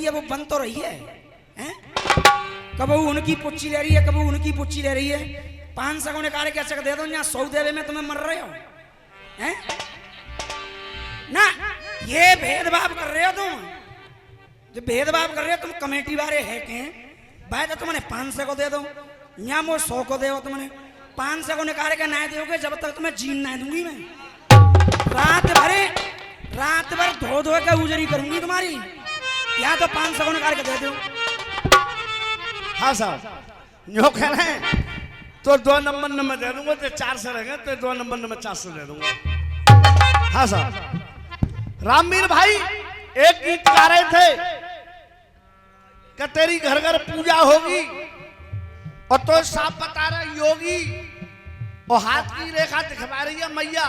है वो बन तो रही है, हैं? कबू उनकी पुच्ची ले रही है, कबू उनकी पुच्ची ले रही है। 500 को निकाले क्या चक दे दो, यहाँ 100 देवे में तुम्हें मर रहे हो, हैं? ना ये भेदभाव कर रहे हो तुम, जो भेदभाव कर रहे हो तुम कमेटी वाले है के भाई, तो तुमने 500 को दे दो, यहाँ वो 100 को दे, तुमने 500 को निकाले के ना दोगे जब तक तुम्हें जीन ना दूंगी मैं। रात भर धो धो के उजरी करूंगी तुम्हारी, या तो 500 को निकाल के दे दो। हाँ साहब यो कहना है तो 2 नंबर में दे दूंगा, तो 400 रहेंगे तो 2 नंबर में 400 दे दूंगा। हाँ साहब रामवीर भाई एक गीत गा रहे थे कि तेरी घर घर पूजा होगी, और तो साफ बता रहे योगी, और हाथ की रेखा दिखवा रही है मैया।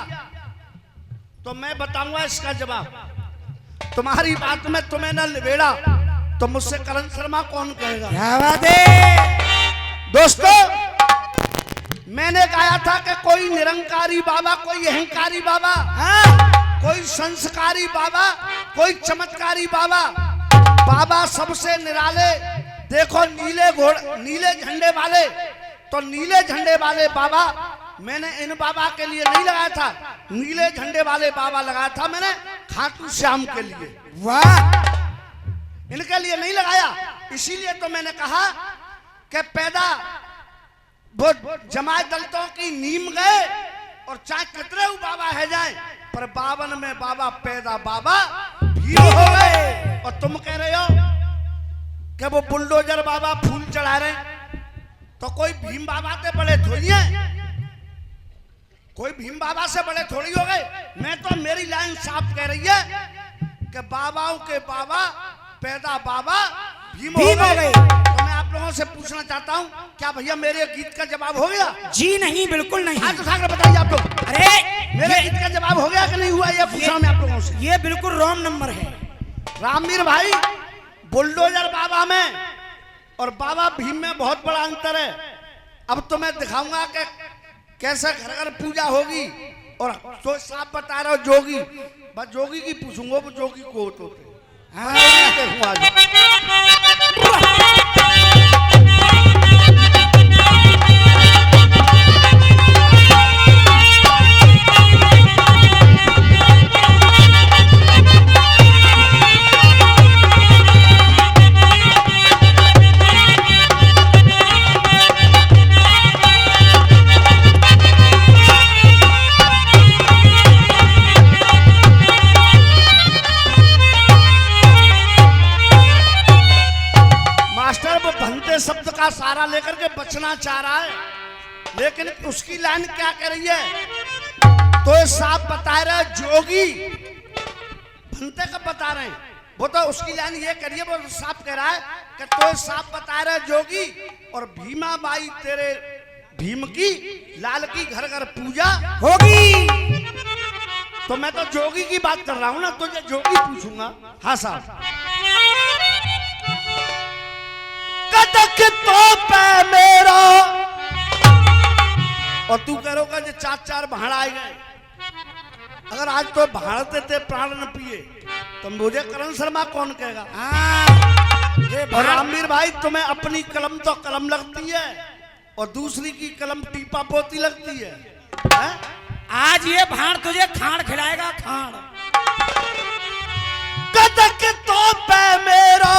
तो मैं बताऊंगा इसका जवाब, तुम्हारी बात में तुम्हें न लिबेड़ा तो मुझसे करण शर्मा कौन कहेगा। क्या बात है दोस्तों, मैंने कहा था कि कोई निरंकारी बाबा, कोई अहंकारी बाबा, कोई संस्कारी बाबा, कोई चमत्कारी बाबा, बाबा सबसे निराले। देखो नीले झंडे वाले, तो नीले झंडे वाले बाबा मैंने इन बाबा के लिए नहीं लगाया था, नीले झंडे वाले बाबा लगाया था मैंने खाटू श्याम के लिए। वाह, इनके लिए नहीं लगाया। इसीलिए तो मैंने कहा कि पैदा वो जमात दलितों की नीम गए, और चाहे कितने बाबा है जाए, पर 52 में बाबा पैदा बाबा भी हो गए। और तुम कह रहे हो कि वो बुलडोजर बाबा फूल चढ़ा रहे, तो कोई भीम बाबा से बड़े थोड़ी है, कोई भीम बाबा से बड़े थोड़ी हो गए। मैं तो मेरी लाइन साफ कह रही है कि बाबाओं के बाबा पैदा बाबा भीम हो गए। तो मैं आप लोगों से पूछना चाहता हूं, क्या भैया मेरे गीत का जवाब हो गया? जी नहीं, बिल्कुल नहीं। हाथ उठाकर बताइए आप लोग। अरे मेरे गीत का जवाब हो गया कि नहीं हुआ, ये पूछा मैं आप लोगों से। ये बिल्कुल रॉन्ग नंबर है। रामवीर भाई, बुलडोजर बाबा में और बाबा भीम में बहुत बड़ा अंतर है। अब तो मैं दिखाऊंगा कि कैसे घर घर पूजा होगी, और तो साफ बता रहा हूं जोगी, बस जोगी की पूछूंगा, वो जोगी को होते देखूंगा आज। शब्द का सारा लेकर के बचना चाह रहा है, लेकिन उसकी लाइन क्या कह रही है? तो साफ बता रहे जोगी, भंते का बता रहे हैं, वो तो उसकी लाइन ये करिए, वो साफ कह रहा है कि तो साफ बता रहे जोगी, और भीमा बाई तेरे भीम की लाल की घर घर पूजा होगी। तो मैं तो जोगी की बात कर रहा हूं ना, तुझे जोगी पूछूंगा। हाँ साहब, कदक तो पे मेरा, और तू करोगा जो 4-4 भाड़ आए गए। अगर आज तो भाड़ देते प्राण न पिए तो मुझे करण शर्मा कौन कहेगा? और रामवीर भाई, तुम्हें अपनी कलम तो कलम लगती है, और दूसरी की कलम टीपा पोती लगती है, आज ये भाड़ तुझे खाड़ खिलाएगा, खाड़। कदक तो पे मेरा,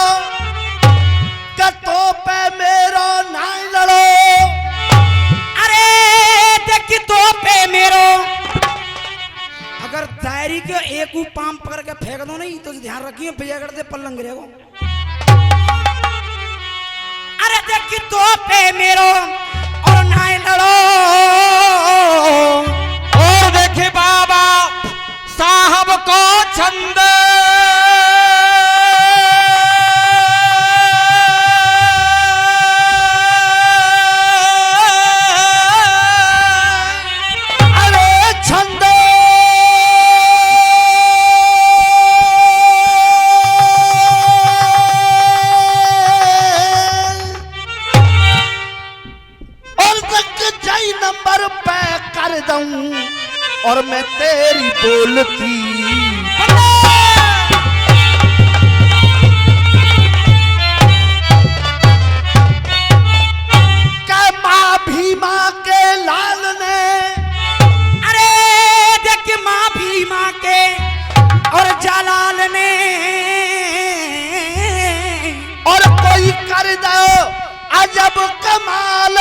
तो पे मेरो ना लड़ो। अरे देख तो पे मेरो, अगर दायरी के एक पाम पकड़ के फेंक दो नहीं तो ध्यान रखिए भैया करते पल्लंग गिरेगो। अरे देख तो पे मेरो और ना लड़ो, और देखे बाबा साहब को छंद, और मैं तेरी बोलती अजब कमाल।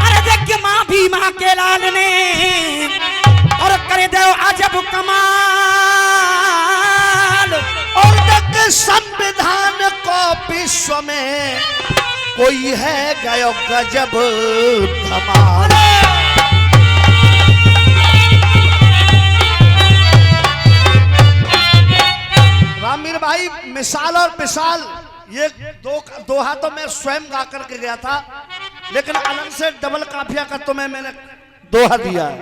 अरे देख माँ भीमा के लाल ने और करे दो अजब कमाल। और तक संविधान को विश्व में कोई है गयो गजब कमाल। रामवीर भाई मिसाल और पिसाल ये दो हाथों में स्वयं गा करके गया था, लेकिन अलग से डबल काफिया का तुम्हें मैंने दोहा दिया है।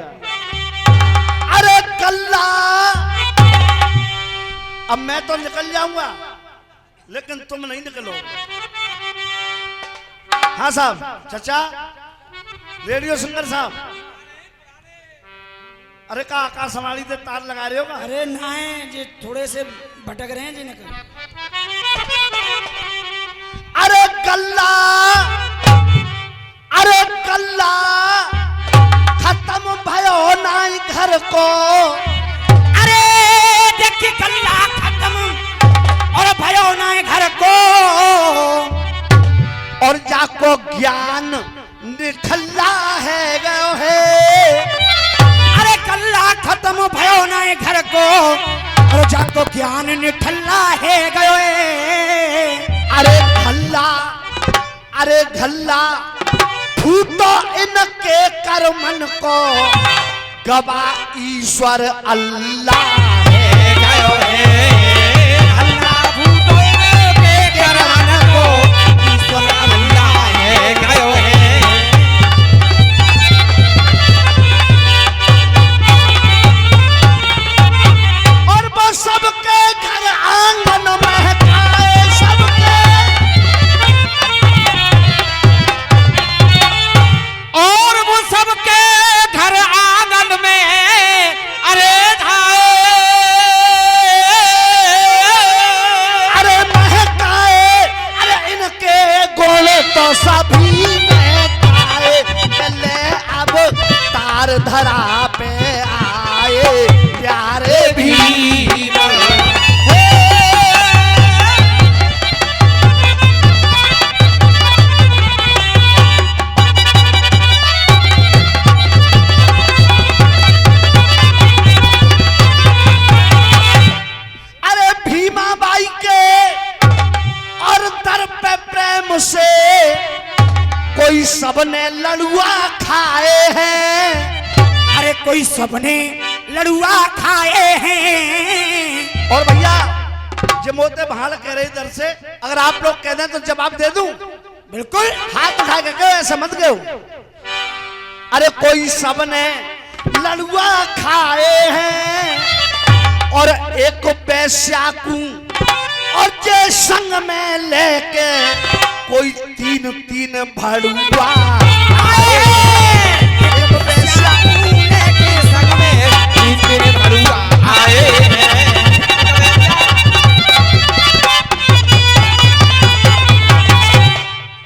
अरे कल्ला, अब मैं तो निकल जाऊंगा लेकिन तुम नहीं निकलो। हाँ साहब, चाचा रेडियो सिंगर साहब, अरे का आकाश हमारी तो तार लगा रहे हो का? अरे ना जी थोड़े से भटक रहे हैं जिन्हें। अरे कल्ला, अरे कल्ला खत्म भयो नाई घर को। अरे देखिए कल्ला खत्म और भयो नाई घर को। और जाको ज्ञान निठल्ला है गयो है। अरे कल्ला खत्म भयो नाई घर को और जाको ज्ञान निठल्ला है गयो है। अरे घल्ला, अरे घल्ला फूटो इनके कर्मन को। गवा ईश्वर अल्लाह है गयो है। अल्लाह भूतो के करमन को ईश्वर अल्लाह है गयो है। और वो सबके घर आंगन महकाए सबके। और वो सबके घर आंगन में अरे धाए। अरे महकाए, अरे इनके गुण तो सभी महकाए। चले अब तार धरा पे आए प्यारे भी। अरे भीमा बाई के और दर पे प्रेम से कोई सबने लड़ुआ खाए हैं। अरे कोई सबने लड़ुआ खाए हैं। और भैया जो मोते भाड़ कह रहे इधर से, अगर आप लोग कह दें तो जवाब दे दूं। बिल्कुल हाथ उठा के कहो, ऐसा मत कहो। अरे कोई सबने लड़ुआ खाए हैं और एक पैसा को और जे संग में लेके कोई तीन तीन भड़ुआ आए। एक पैसा के संग में तीन भड़ुआ आए हैं।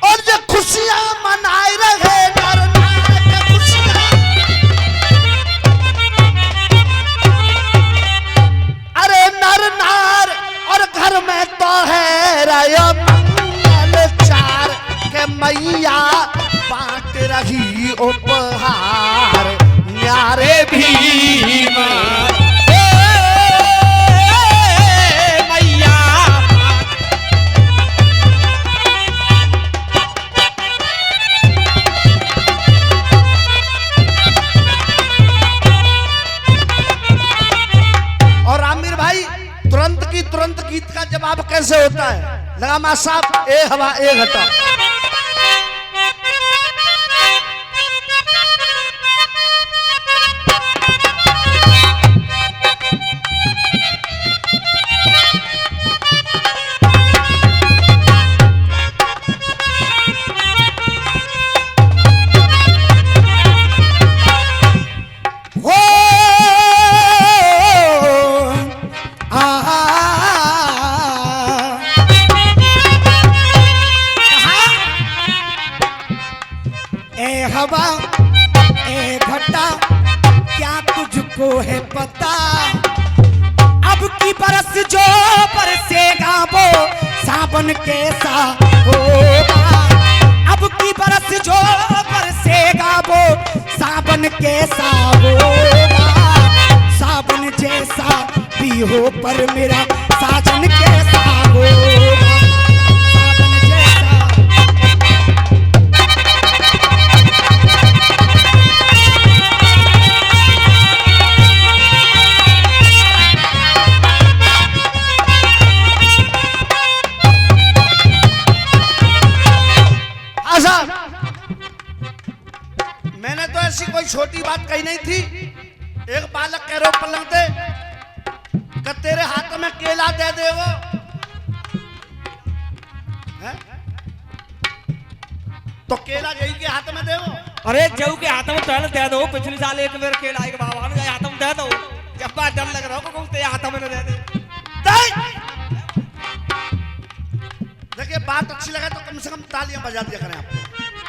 और जो खुशियां मनाए रहे नर नार खुशियां। अरे नर नार और घर में तो है रयो मंगल चार के मैया बांट रही उपहार न्यारे भीमा मैया और रामवीर भाई तुरंत की तुरंत गीत का जवाब कैसे होता है? लगा मा साहब, ए हवा ए घटा। हवा ए घटा क्या तुझको है पता अब की बरस जो बरसेगा वो सावन कैसा होगा। अब की बरस जो बरसेगा वो सावन कैसा होगा। सावन जैसा भी हो पर मेरा साजन कैसा होगा। सावन जैसा मैंने तो ऐसी कोई छोटी बात कही नहीं थी। एक बालक कह रहे हो पलंग पे कि तेरे हाथ में केला दे देगो, तो केला यही के हाथ में देगो। अरे जऊ के हाथ में टहल दे दो। पिछले साल एक बेर केला के बाबा ने हाथ में दे दो। जब बात डर लग रहा हो को तेरे हाथ में न दे दे। देखिए बात अच्छी लगे तो कम से कम तालियां बजा दिया करें। आप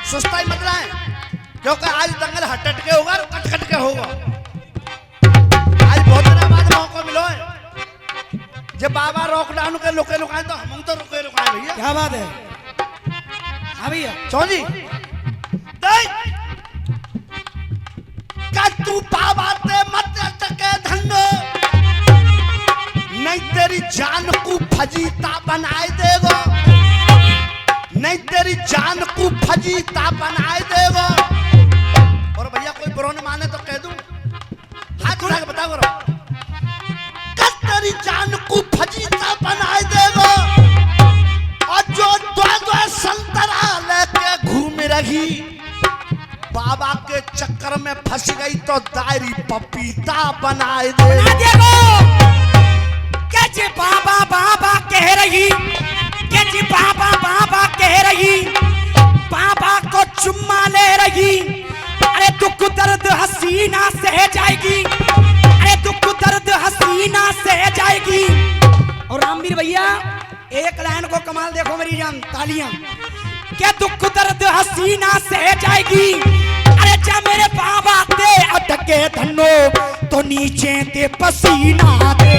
सुस्ताई मत रहे, क्योंकि आज दंगल हट के होगा और कट के होगा। आज बहुत दिन बाद मौका मिलो है। जब बाबा लॉकडाउन के रुके रुकाए तो हम तो रुके रुकाए भैया। क्या बात है? हाँ भैया चौजी तू बाबा ते मत अटके धन्नो, नहीं तेरी जान को फजीता बनाए देगो, नहीं तेरी जान को फजीता बनाए देगो। और भैया कोई बुरा न माने तो कह दूं, हाथ उठा के बताओ करो, तेरी जान को फजीता बनाए देगो। और जो दो संतरा लेके घूम रही बाबा के चक्कर में फंस गई तो दायरी पपीता बनाए देगो। कैसे बाबा बाबा कह रही, कैसे बाबा बाबा कह रही, बाबा को चुम्मा ले रही। अरे दुख दर्द हसीना सह जाएगी, अरे दुख दर्द हसीना सह जाएगी। और रामवीर भैया एक लाइन को कमाल देखो मेरी जान, तालियां। क्या दुख दर्द हसीना सह जाएगी। अरे जा मेरे बाबा दे अटके धनो तो नीचे दे पसीना दे।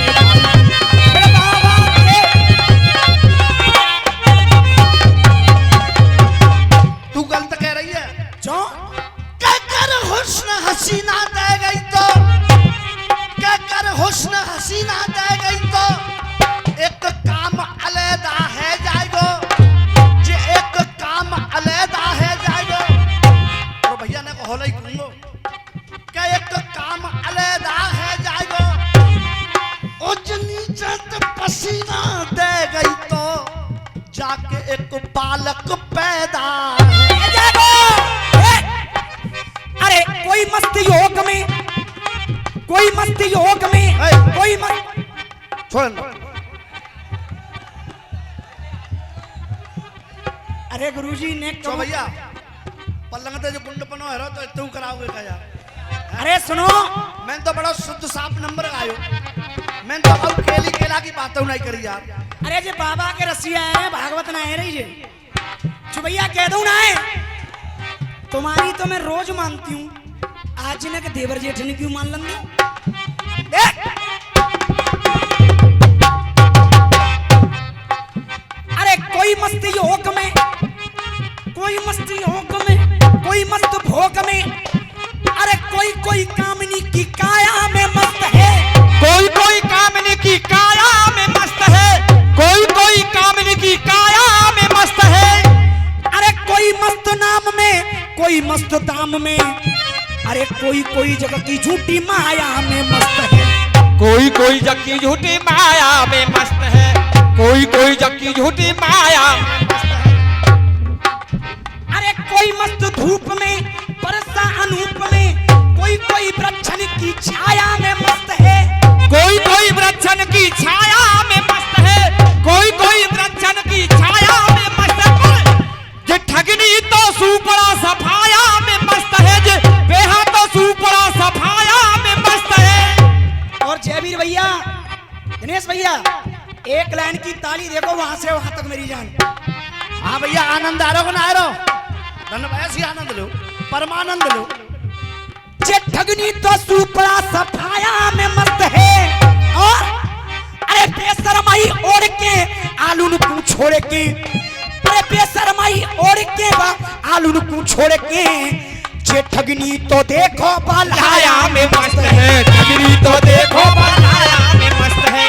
तू गलत कह रही है। क्यों? कहकर हुस्न हसीना दे गई तो, कहकर हुस्न हसीना दे गई तो एक काम अलहदा है जाएगो, जे एक काम अलहदा है जाएगो। और भैया ने को होला ही कहूंगो क्या एक काम अलहदा है जाएगो। नीचे तो पसीना दे गई तो जाके एक बालक पैदा है। अरे कोई मस्त योग में, कोई मस्त योग में, कोई छोड़। अरे गुरुजी ने तो भैया पलंग ते जो गुंड पनो है तो तू कराओगे का यार। अरे सुनो, मैं तो बड़ा शुद्ध साफ नंबर आयो, मैं तो अब केली केला की बात नहीं करी यार। अरे जे बाबा के रसिया है भागवत ना है रही जे जो भैया कह दू ना है। तुम्हारी तो मैं रोज मानती हूँ, आज ने के देवर जेठ ने क्यों मान लंदी। अरे कोई मस्त योग में, कोई मस्त योग में, कोई मस्त भोग में। अरे कोई कोई कामनी की काया में मस्त है, कोई कोई कामनी की काया में मस्त है, कोई कोई कामनी की काया में मस्त है। अरे कोई मस्त नाम में, कोई मस्त दाम में। अरे कोई कोई जगह की झूठी माया में मस्त है, कोई कोई जग की झूठी माया में मस्त है, कोई कोई जग की झूठी माया में मस्त है। अरे कोई मस्त धूप में, बरसा अनूप में। कोई कोई वृक्षण की छाया में मस्त है, कोई कोई वृक्षण की छाया में मस्त है, कोई कोई वृक्षण की छाया में मस्त है। जे ठगनी तो सुपड़ा सफाया में मस्त है, जे बेहा तो सुपड़ा सफाया में मस्त है। और जयवीर भैया, दिनेश भैया, एक लाइन की ताली देखो वहां से वहां तक मेरी जान। हाँ भैया आनंद आ रहा हो ना आ रहा हो, धन्यवाद। ऐसी आनंद लो, परमानंद लो। जे ठगनी तो सुपड़ा सफाया में मस्त है। और लाल उनको छोड़ के, जे ठगनी तो देखो बल्हाया में मस्त है, ठगनी तो देखो बल्हाया में मस्त है।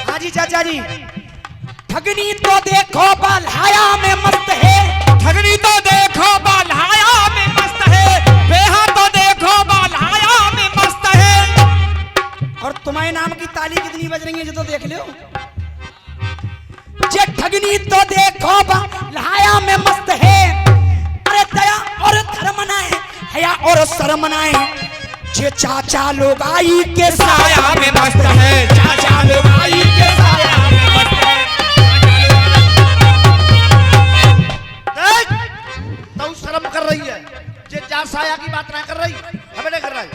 हाजी चाचा जी, ठगनी तो देखो बल्हाया में मस्त है, ठगनी तो देखो बल्हाया में मस्त है, बेहा तो देखो बल्हाया में मस्त है। और तुम्हारे नाम की ताली कितनी बज रही है जो तो देख लो। जे ठगनी तो देखो बल्हाया में मस्त है, अरे दया और धर्म नाए, हया और शर्म नाए, जे चाचा लोग आई के साया में मस्त है, चाचा लोग आई के साया में मस्त है। तो शर्म कर रही है, जे जा साया की बात ना कर रही, हमें नहीं कर रहा है,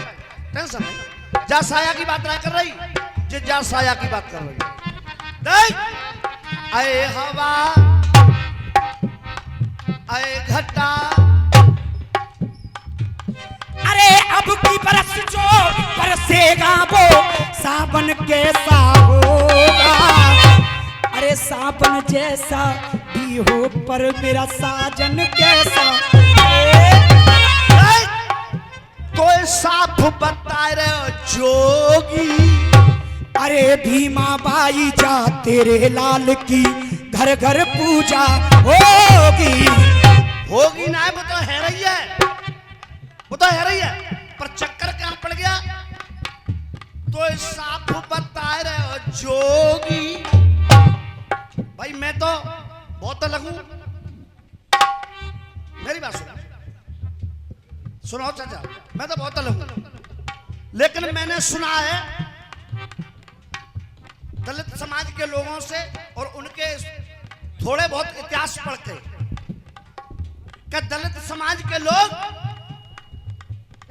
टेंशन नहीं। जा साया की बात ना कर रही, जे जा साया की बात कर रही। देख आए हवा आए घटा, अरे अब की बरस जो बरसेगा वो सावन कैसा होगा, अरे सावन जैसा भी हो पर मेरा साजन कैसा। तो साफ बता रहे जोगी, अरे भीमा बाई जा तेरे लाल की घर घर पूजा होगी। होगी ना, वो तो है रही है, वो तो है रही है, पर चक्कर क्या पड़ गया। तो साफ बता रहे जोगी, भाई मैं तो बहुत लगू, मेरी बात सुनो, सुनो चाचा, मैं तो बहुत लगू, लेकिन मैंने सुना है दलित समाज के लोगों से और उनके थोड़े बहुत इतिहास पढ़ के, कि दलित समाज के लोग,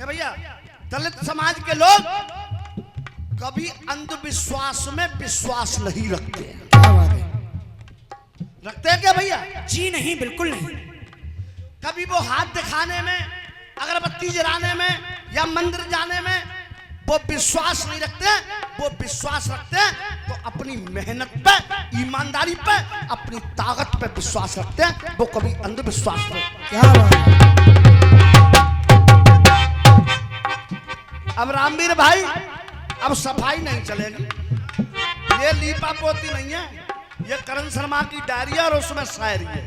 ए भैया, दलित समाज के लोग कभी अंधविश्वास में विश्वास नहीं रखते हैं। क्या बात है? रखते हैं क्या भैया? जी नहीं, बिल्कुल नहीं। कभी वो हाथ दिखाने में, अगरबत्ती जलाने में या मंदिर जाने में वो विश्वास नहीं रखते। वो विश्वास रखते हैं तो अपनी मेहनत पे, ईमानदारी पे, अपनी ताकत पे विश्वास रखते हैं, वो कभी अंधविश्वास पे। क्या बात है? अब रामवीर भाई, अब सफाई नहीं चलेगी, ये लीपा पोती नहीं है, ये करण शर्मा की डायरी है और उसमें शायरी है।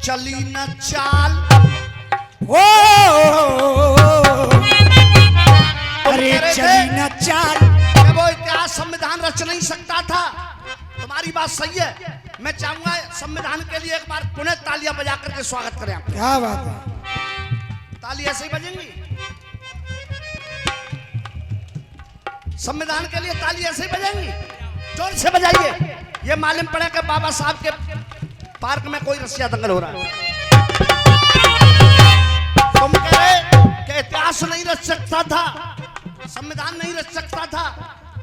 चली न चाल, ओ अरे चली न चाल, वो इतिहास संविधान रच नहीं सकता था। तुम्हारी बात सही है, मैं चाहूंगा संविधान के लिए एक बार पुनः तालियां बजा करके स्वागत करें आपका। क्या बात है? ताली ऐसे ही बजेंगी, संविधान के लिए ताली ऐसे ही बजेंगी, जोर से बजाइए। ये मालूम पड़ा कि बाबा साहब के पार्क में कोई रस्सिया दंगल हो रहा है। तुम कह रहे कि इतिहास नहीं रच सकता था, संविधान नहीं रच सकता था,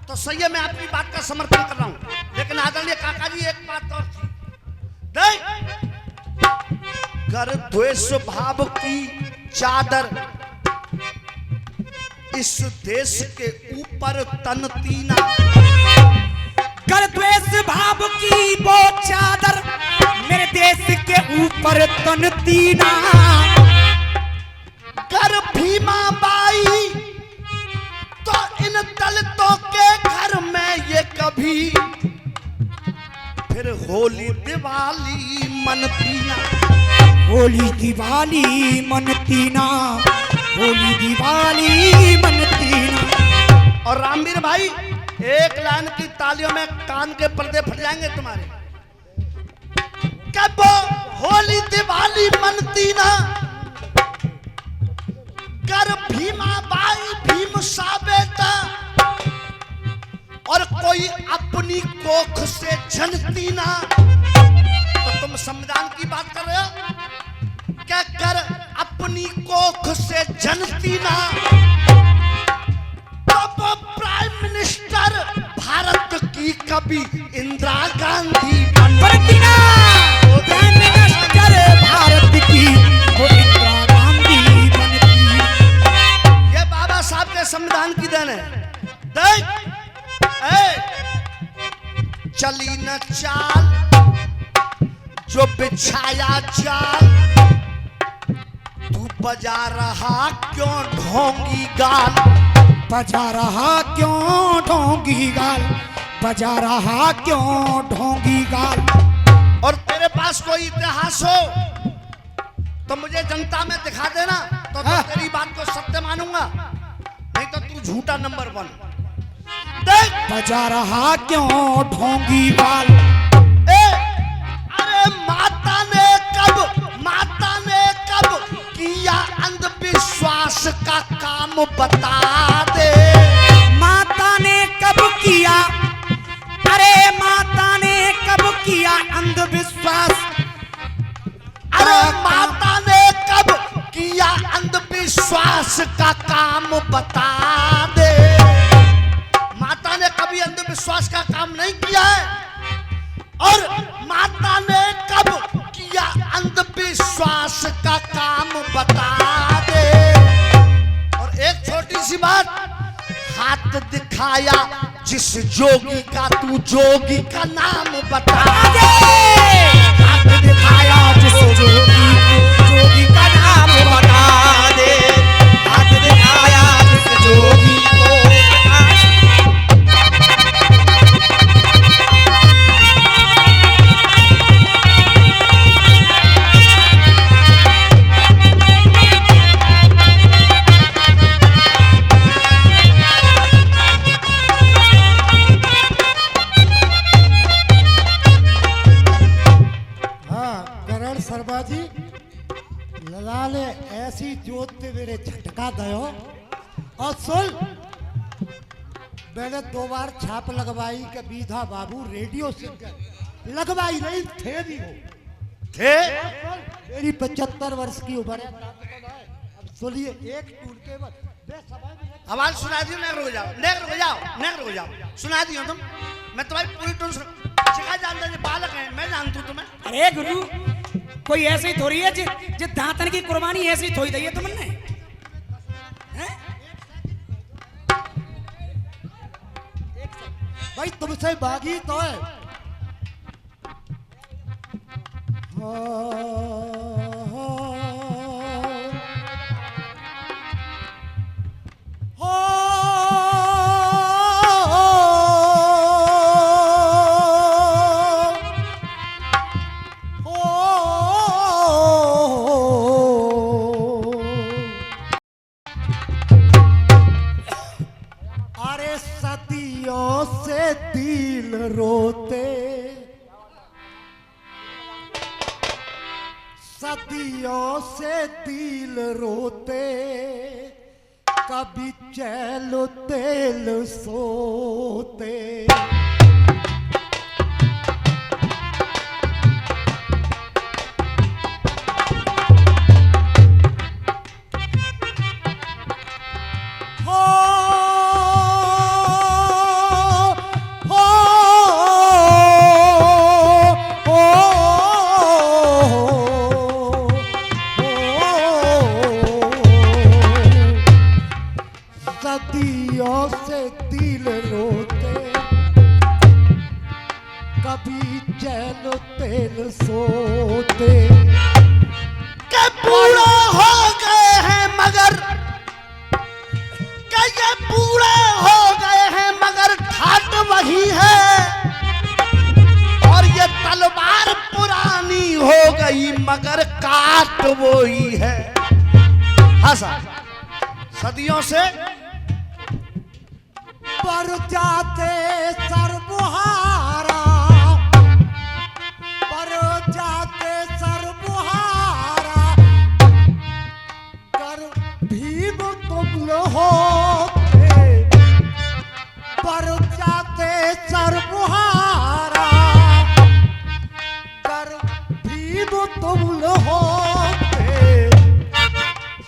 तो सही है, मैं आपकी बात का समर्थन कर रहा हूं। लेकिन आदरणीय काका जी, एक बात और थी, कर द्वेष भाव की चादर इस देश के ऊपर तनतीना, कर द्वेष भाव की वो चादर मेरे देश के ऊपर तनतीना, कर भीमा बाई तो इन दलितों के घर में ये कभी फिर होली दिवाली मनतीना। होली दिवाली मनतीना, होली दिवाली मनतीना। और रामवीर भाई, एक लाइन की तालियों में कान के पर्दे फट जाएंगे तुम्हारे। कब होली दिवाली मनतीना, कर भीमा बाई भीम सा बेटा, और कोई अपनी कोख से जनती ना। तो तुम संविधान की बात कर रहे हो क्या? कर अपनी कोख से जनती ना, तब प्राइम मिनिस्टर भारत की कभी इंदिरा गांधी बनती ना, प्राइम मिनिस्टर भारत की वो इंदिरा गांधी बनती। ये बाबा साहब के संविधान की देन है। देख, चली न चाल जो बिछाया जाल, तू बजा रहा क्यों ढोंगी गाल, बजा रहा क्यों ढोंगी गाल, बजा रहा क्यों ढोंगी गाल। और तेरे पास कोई इतिहास हो तो मुझे जनता में दिखा देना, तो तेरी बात को सत्य मानूंगा, नहीं तो तू झूठा नंबर 1। देख बजा रहा क्यों ढोंगी गाल। अरे माता ने कब किया अंधविश्वास का काम बता दे। माता ने कब किया, अरे माता ने कब किया अंधविश्वास, अरे माता ने कब किया अंधविश्वास का काम बता दे। माता ने कभी अंधविश्वास का काम नहीं किया है, और माता ने कब किया अंधविश्वास का काम बता दे। और एक छोटी सी बात, हाथ दिखाया जिस जोगी का, तू जोगी का नाम बता दे। हाथ दिखाया जिस जोगी का नाम बता दे, हाथ दिखाया जिस जोगी को। सरबाजी ललाले ऐसी जोत ते मेरे झटका दयो। और सुन, मैंने 2 बार छाप लगवाई कि बीधा बाबू रेडियो सिंगर लगवाई नहीं थे भी हो थे। मेरी 75 वर्ष की उम्र है। अब सुनिए एक टूल के बाद आवाज सुना दियो, नहीं रुक जाओ, नहीं रुक जाओ, नहीं रुक जाओ, सुना दियो तुम। मैं तुम्हारी पूरी टून सिखा जानता, ये बालक है, मैं जानता हूँ तुम्हें। अरे गुरु, कोई ऐसे ही थोड़ी है जे दांतन की कुर्बानी ऐसे ही थोड़ी दी है तुमने, हैं? भाई तुमसे बागी तो है। अरे सदियों से दिल रोते, सदियों से दिल रोते, कभी चैलो तेल सोते। सदियों से दिल रोते, कभी चैन तेल सोते। के बूढ़े हो गए हैं मगर, के ये बूढ़े हो गए हैं मगर ठाट वही है, और ये तलवार पुरानी हो गई मगर काट वही है। हंसा सदियों से पर जाते सर्वहारा, पर जाते सर्वहारा, कर भीम तुम होते, पर जाते सर्वहारा, कर भीम तुम होते।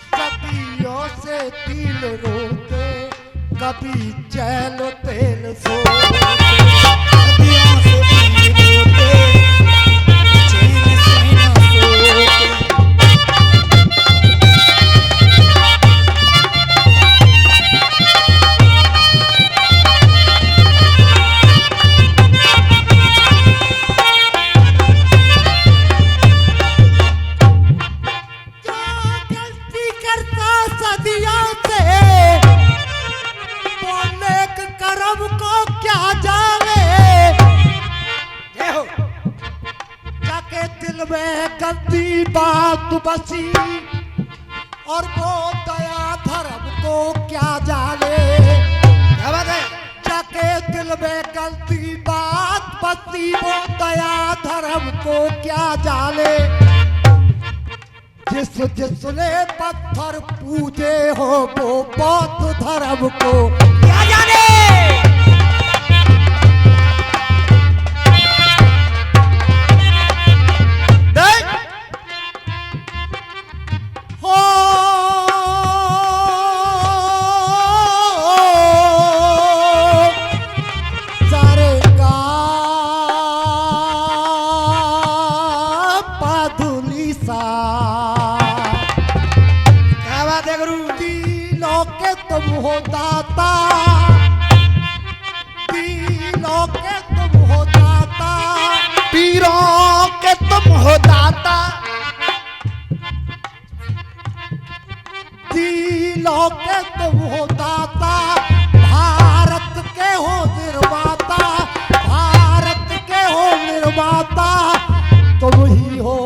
सदियों से दिल रोते, कभी चैन तेल सोते। सदियों से दिल रोते, चैन से न सोते। सदियों से तो नेक कर्म को क्या जाने, जय हो। जाके दिल में गंदी बात बसी और वो दया धर्म को क्या जाने, क्या बात है? जाके दिल में गलती बात बसी वो दया धर्म को क्या जाने। जिसने पत्थर पूजे हो वो बौद्ध धर्म को क्या जाने। देख हो सारे का पाधुली सा क्या बात है गुरु। तीनों के तुम हो दाता, तीनों के तुम हो दाता, पीरों के तुम हो दाता, तीनों के तुम हो दाता, भारत के हो निर्माता, भारत के हो निर्माता, तुम ही हो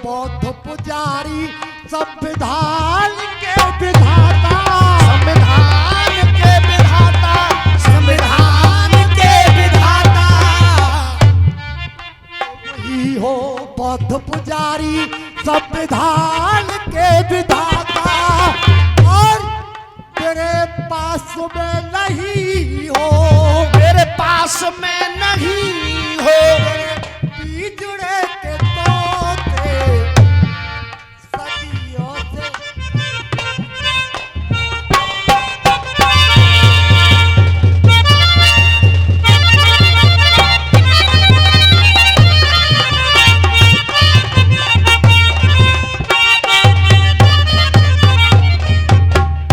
बौद्ध पुजारी, संविधान के विधाता, संविधान के विधाता, संविधान के विधाता। तुम ही हो बौद्ध पुजारी, संविधान के विधाता, और तेरे पास में नहीं हो, मेरे पास में नहीं हो, पिंजड़े के तोते सदियों से।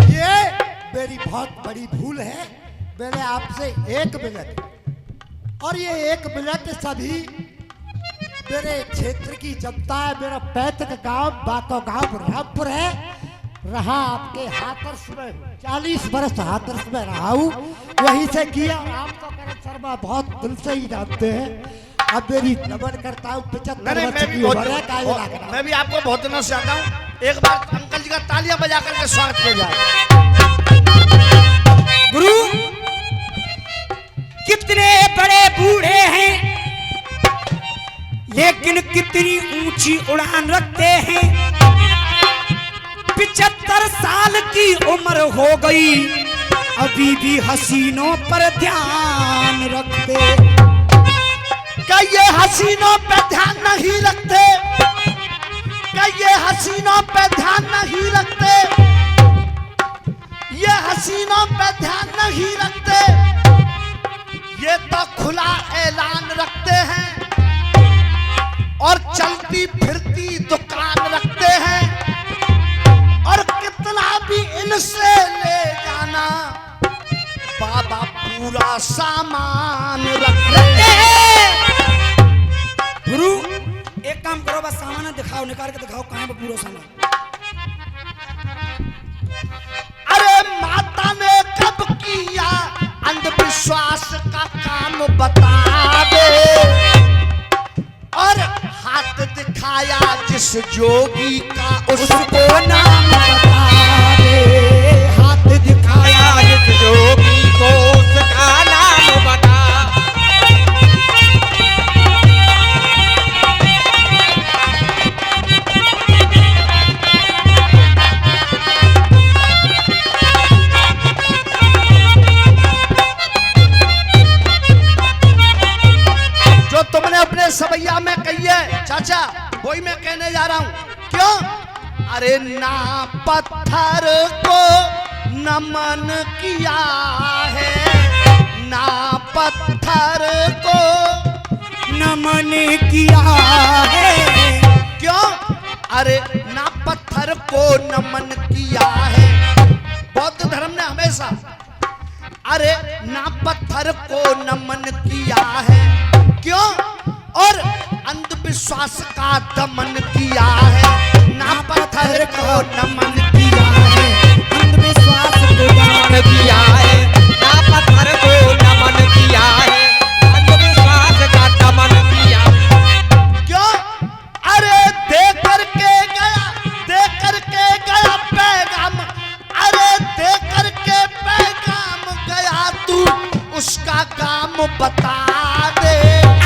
ये मेरी बहुत बड़ी भूल है। मैंने आपसे 1 मिनट, और ये 1 मिनट सभी मेरे क्षेत्र की जनता है, मेरा पैतृक गांव बाको गांव बुरहानपुर है, रहा आपके हाथरस में 40 वर्ष हाथरस में रहा हूँ, यहीं से किया। आप तो करण शर्मा बहुत दिल से ही जानते हैं। अब मेरी नमन करता हूँ, 75 वर्ष की उम्र है, काहे लागना। मैं भी आपको बहुत दिनों से आता हूँ। एक बार अंकल जी का तालियां बजा करके स्वागत किया जाए। गुरु कितने बड़े बूढ़े हैं लेकिन कितनी ऊंची उड़ान रखते हैं। 75 साल की उम्र हो गई अभी भी हसीनों पर ध्यान रखते। क्या ये हसीनों पे ध्यान नहीं रखते? क्या ये हसीनों पे ध्यान नहीं रखते? ये हसीनों पे ध्यान नहीं रखते। ये तो खुला ऐलान रखते हैं और चलती फिरती दुकान रखते हैं, और कितना भी इनसे ले जाना बाबा पूरा सामान रखते हैं। गुरु एक काम करो, बस सामान दिखाओ, निकाल के दिखाओ कहाँ पे पूरा सामान। अरे माता ने कब किया अंधविश्वास का काम बता दे, और हाथ दिखाया जिस जोगी का उसको नाम बता दे। हाथ दिखाया जिस जोगी को उसका नाम बता। जो तुमने अपने सवैया में कही है चाचा, वही मैं कहने जा रहा हूं। क्यों? अरे ना पत्थर को नमन किया है, ना पत्थर को नमन किया है। क्यों? अरे ना पत्थर को नमन किया है। बौद्ध धर्म ने हमेशा अरे ना पत्थर को नमन किया है। क्यों? और अंधविश्वास का दमन किया है। ना ना पत्थर को नमन किया है, अंधविश्वास को नमन किया है, ना पत्थर को नमन किया है, अंधविश्वास का दमन किया। क्यों? अरे दे करके गया पैगाम, अरे दे करके पैगाम गया तू उसका काम बता दे।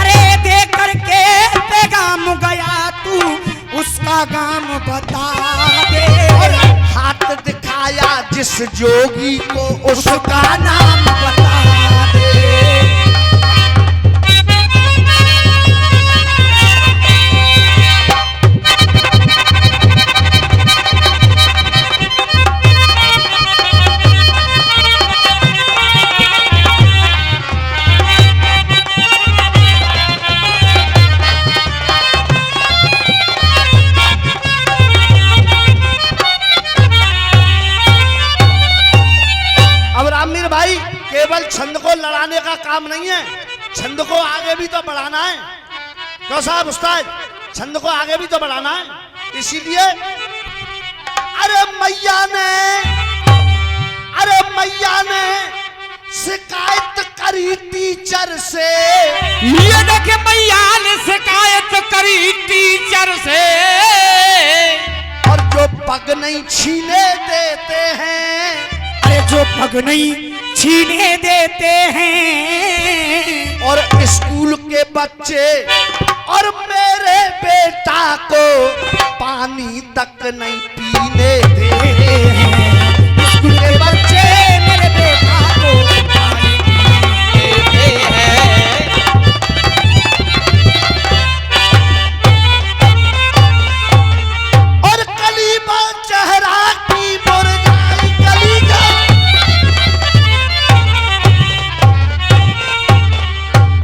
अरे दे करके पैगाम गया तू उसका गाम बता दे। और हाथ दिखाया जिस जोगी को उसका नाम बता दे। भाई केवल छंद को लड़ाने का काम नहीं है, छंद को आगे भी तो बढ़ाना है। क्यों साहब उस्ताद, छंद को आगे भी तो बढ़ाना है। इसीलिए अरे मैया ने शिकायत करी टीचर से। ये देखे मैया ने शिकायत करी टीचर से। और जो पग नहीं छीने देते हैं, अरे जो पग नहीं छीने देते हैं। और स्कूल के बच्चे और मेरे बेटा को पानी तक नहीं पीने देते हैं। स्कूल के बच्चे मेरे बेटा को पानी देते हैं। और कलीबा चेहरा की मुरझाई कलीजा,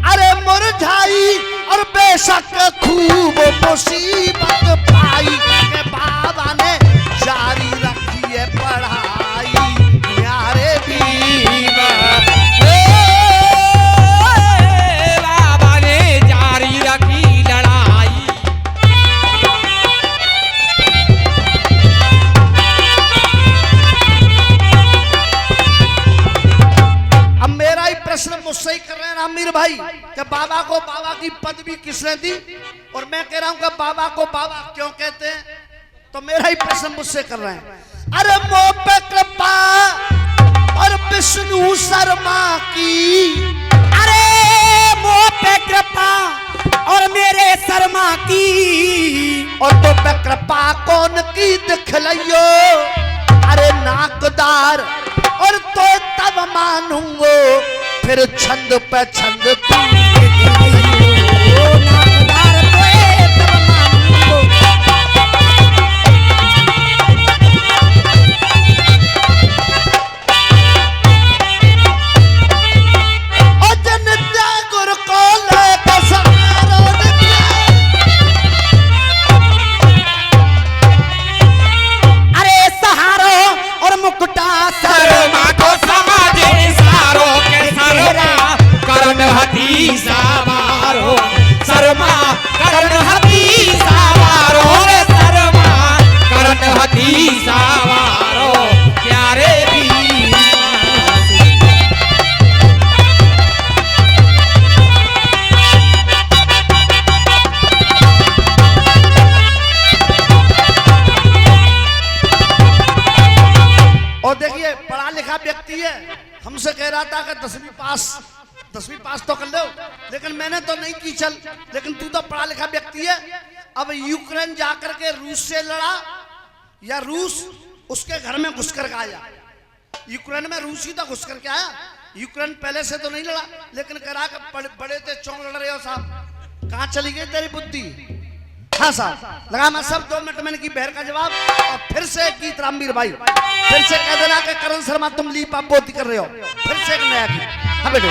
अरे मुरझाई और बेशक खूब मुसीबत पाई के बाबा ने जारी रखी है पढ़ाई। प्यारे बीमा बाबा ने जारी रखी लड़ाई। अब मेरा ही प्रश्न मुझसे ही कर रहे हैं आमिर भाई कि बाबा को बाबा की पदवी किसने दी, और मैं कह रहा हूं कि बाबा को बाबा क्यों कहते हैं। तो मेरा ही प्रश्न मुझसे कर रहे हैं। अरे मोह पे कृपा और विष्णु शर्मा की, अरे मोह पे कृपा और मेरे शर्मा की। और तो पे कृपा कौन की दिखलाइयो, अरे नाकदार और तो तब मानूंगो फिर छंद पे छंद तू ओ नाकदार तोए तब मानूंगो। और जन जागुर को लेकर सहारो निकले। अरे सहारो और मुकुटा शर्मा को समाजे सारो के शर्मा करण हती सावारो। शर्मा करण हती सावारो रे शर्मा करण हती सावारो। प्यारे भी और देखिए पढ़ा लिखा व्यक्ति है, हमसे कह रहा था कि 10वीं पास तो कर लो, लेकिन मैंने तो नहीं की चल, लेकिन तू तो पढ़ा लिखा व्यक्ति है। अब यूक्रेन जाकर के रूस से लड़ा या रूस उसके घर में घुस कर आया। यूक्रेन में रूस ही तो घुस करके आया, यूक्रेन पहले से तो नहीं लड़ा, लेकिन कह रहा कि बड़े थे चौंक लड़ रहे हो साहब। कहाँ चली गई तेरी बुद्धि? हाँ साहब लगा मैं सब 2 मिनट मैंने की बहर का जवाब। और फिर से गीत रामवीर भाई फिर से कह देना कि करण शर्मा तुम लीप आप बोती कर रहे हो। फिर से एक नया गीत। हाँ बेटो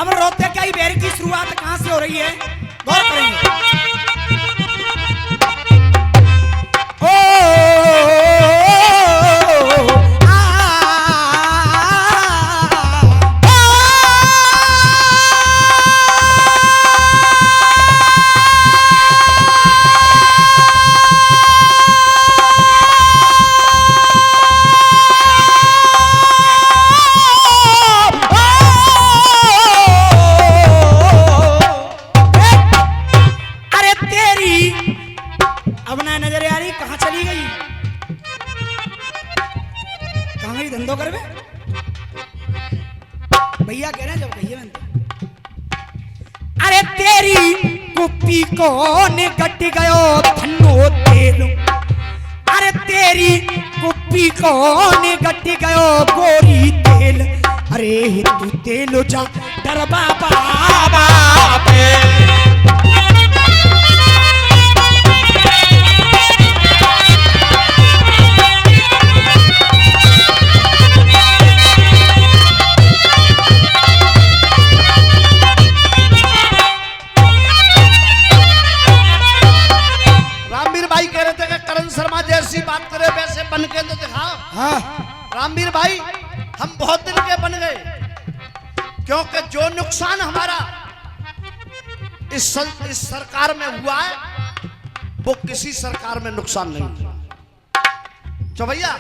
अब रोते का ही बेर की शुरुआत कहां से हो रही है, गौर करेंगे। कहाँ गई धंधो करवे भैया कह रहे हैं जब कहिए मैंने अरे तेरी कुप्पी कौन गट गयो धनो तेल अरे तेरी कुप्पी कौन गट गयो गोरी तेल अरे तू तेल जा डरबा बाबा पे रामवीर भाई कह रहे थे कि करण शर्मा जैसी बात करे वैसे बन के तो दिखाओ। हाँ रामवीर भाई हम बहुत दिन के बन गए क्योंकि जो नुकसान हमारा इस सरकार में हुआ है वो किसी सरकार में नुकसान नहीं हुआ। तो भैया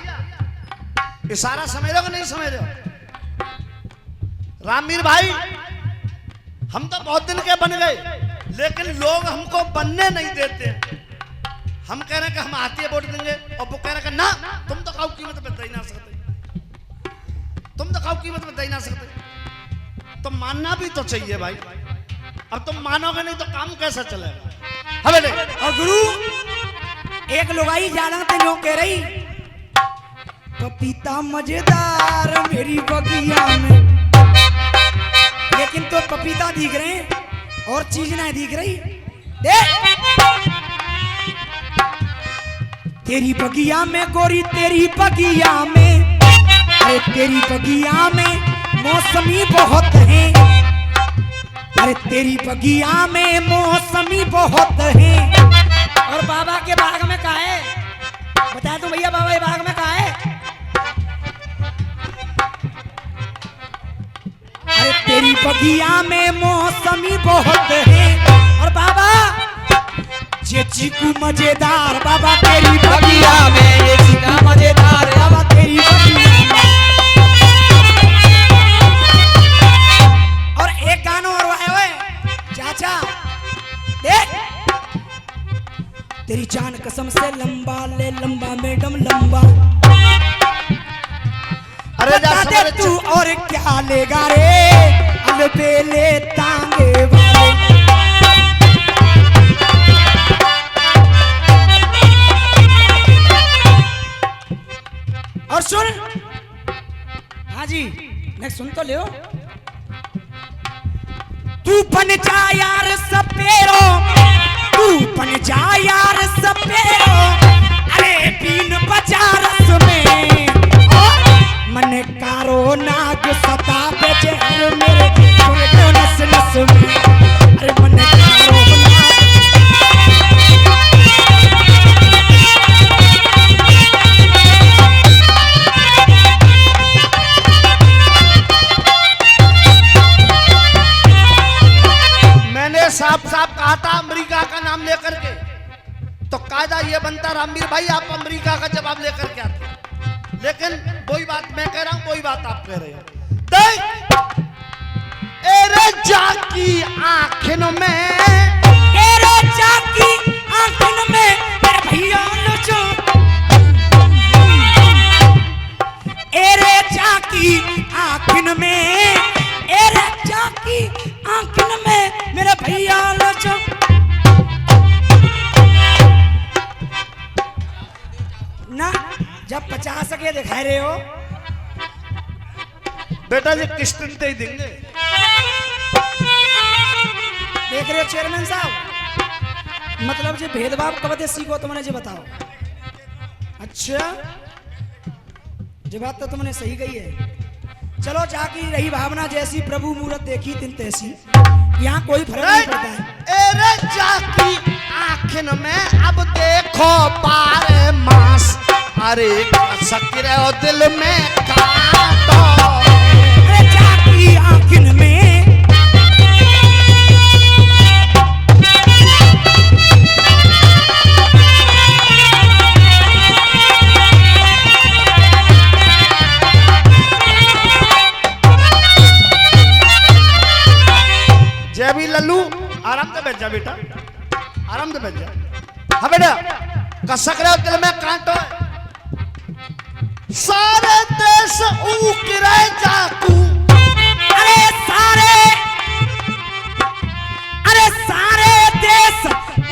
इशारा समझ रहे हो कि नहीं समझ रहे हो? रामवीर भाई हम तो बहुत दिन के बन गए लेकिन लोग हमको बनने नहीं देते। हम कह रहे हैं कि हम आते वोट देंगे और वो कह रहे हैं कि ना तुम तो खाओ कीमत पे दे ना सकते, तुम तो खाओ कीमत पे दे ना सकते। तो मानना भी तो चाहिए भाई। अब तुम मानोगे नहीं तो काम कैसे चलेगा? हमें नहीं। और गुरु एक लुगाई जाना ते नो कह रही पपीता मजेदार मेरी बगिया में लेकिन तो पपीता दिख रहे हैं और चीज नहीं दिख रही। देख तेरी बगिया में गोरी तेरी बगिया में अरे तेरी बगिया में मौसमी बहुत है अरे तेरी बगिया में मौसमी बहुत है। और बाबा के बाग में कहा है बताया तो भैया बाबा के बाग में कहा है अरे तेरी बगिया में मौसमी बहुत है। और बाबा ये चीकू मजेदार बाबा तेरी बगिया में ये चीकू मजेदार बाबा तेरी बगिया में। और एक गाना और आए हुए चाचा देख तेरी जान कसम से लंबा ले लंबा मैडम लंबा अरे जा बता दे तू और क्या लेगा रे अलबेले तांगे वाले। और सुन हाँ जी नेक्स्ट सुन तो ले तू बन जा यार सपेरो तू बन जा यार सपेरो अरे बीन बजा रस में मन कारो नाग सता बेचैन मेरे को नस नस में अरे मन कारो नाग साफ साफ कहा था अमेरिका का नाम लेकर के तो कायदा ये बनता रामवीर भाई आप अमेरिका का जवाब लेकर के आते। लेकिन वही बात मैं कह रहा हूं वही बात आप कह रहे हो। देख एरे जाकी आंखों में एरे जाकी आंखों में मेरे भैया नचो एरे जाकी आंखों में एरे जाकी आंखों में मेरे भैया नचो। ना जब 50 के दिखा रहे हो बेटा जी किस्त ही देंगे। देख रहे हो चेयरमैन साहब मतलब जो भेदभाव कब दे सीखो तुमने जो बताओ। अच्छा जो बात तो तुमने सही कही है। चलो जाकी रही भावना जैसी प्रभु मूरत देखी तिन तैसी यहाँ कोई फर्क नहीं पड़ता है। एरे जाकी आंखों में अब देखो पारे मांस अरे सकिरे हो दिल में काटो अरे जाकी आंखों में जय भी लल्लू आराम से बैठ जा बेटा आराम से बैठ जा। हाँ बेटा कसक रहे हो दिल में कांटो सारे देश देश उकरे जाकू, अरे सारे देश